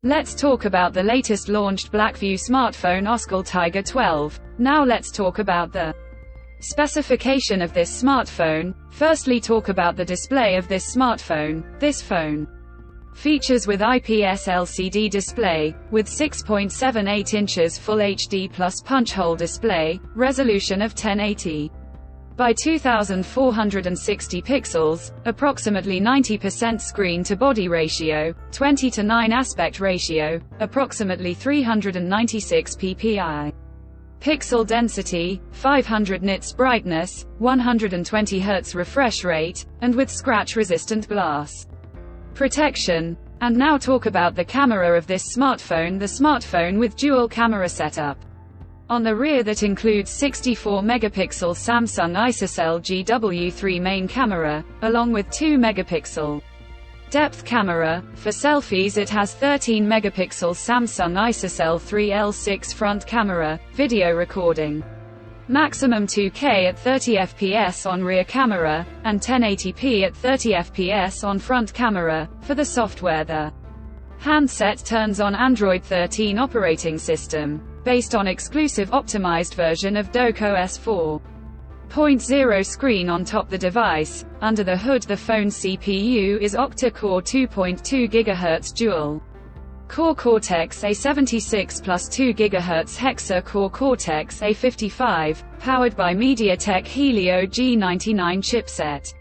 Let's talk about the latest launched BLACKVIEW smartphone OSCAL Tiger 12. Now let's talk about the specification of this smartphone. Firstly, talk about the display of this smartphone. This phone features with IPS LCD display, with 6.78 inches Full HD plus punch hole display, resolution of 1080 by 2460 pixels, approximately 90% screen-to-body ratio, 20:9 aspect ratio, approximately 396 ppi. Pixel density, 500 nits brightness, 120 Hz refresh rate, and with scratch-resistant glass protection. And now talk about the camera of this smartphone. The smartphone with dual camera setup. On the rear that includes 64 megapixel Samsung ISOCELL GW3 main camera, along with 2 megapixel depth camera. For selfies it has 13 megapixel Samsung ISOCELL 3L6 front camera, video recording. Maximum 2K at 30 fps on rear camera, and 1080p at 30 fps on front camera. For the software, the handset turns on Android 13 operating system, based on exclusive optimized version of DocOS 4.0 screen on top the device. Under the hood, the phone's CPU is octa-core 2.2 GHz dual core Cortex A76 plus 2 GHz hexa-core Cortex A55, powered by MediaTek Helio G99 chipset,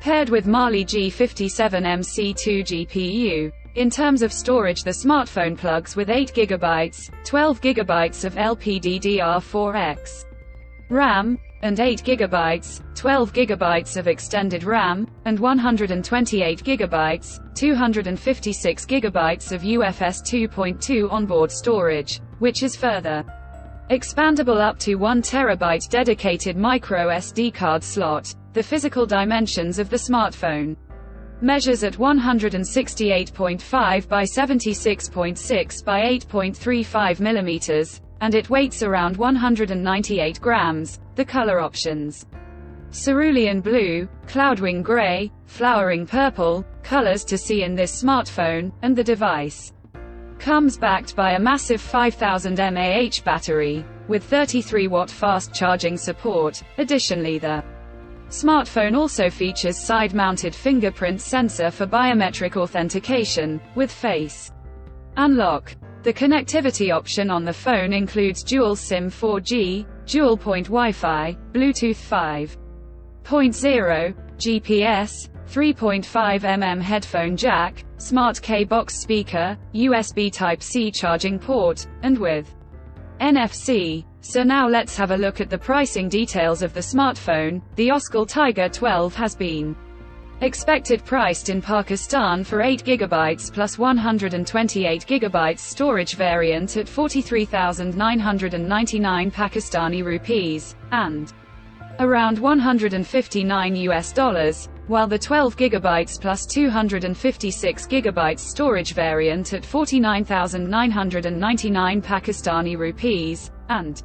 paired with Mali G57MC2 GPU. In terms of storage, the smartphone plugs with 8 GB, 12 GB of LPDDR4X RAM, and 8 GB, 12 GB of extended RAM, and 128 GB, 256 GB of UFS 2.2 onboard storage, which is further expandable up to 1 TB dedicated micro SD card slot. The physical dimensions of the smartphone measures at 168.5 by 76.6 by 8.35 mm, and it weighs around 198 grams. The color options: cerulean blue, cloudwing gray, flowering purple, colors to see in this smartphone, and the device comes backed by a massive 5000 mAh battery, with 33-watt fast charging support. Additionally, the smartphone also features side-mounted fingerprint sensor for biometric authentication, with face unlock. The connectivity option on the phone includes dual SIM 4G, dual-point Wi-Fi, Bluetooth 5.0, GPS, 3.5mm headphone jack, smart K-box speaker, USB Type-C charging port, and with NFC. So now let's have a look at the pricing details of the smartphone. The OSCAL Tiger 12 has been expected priced in Pakistan for 8 GB plus 128 GB storage variant at 43,999 Pakistani rupees, and around $159, while the 12 GB plus 256 GB storage variant at 49,999 Pakistani rupees, and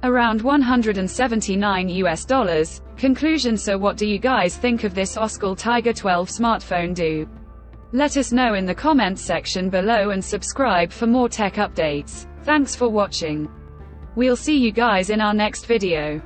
around $179. Conclusion: so what do you guys think of this OSCAL Tiger 12 smartphone? Do let us know in the comments section below and subscribe for more tech updates. Thanks for watching. We'll see you guys in our next video.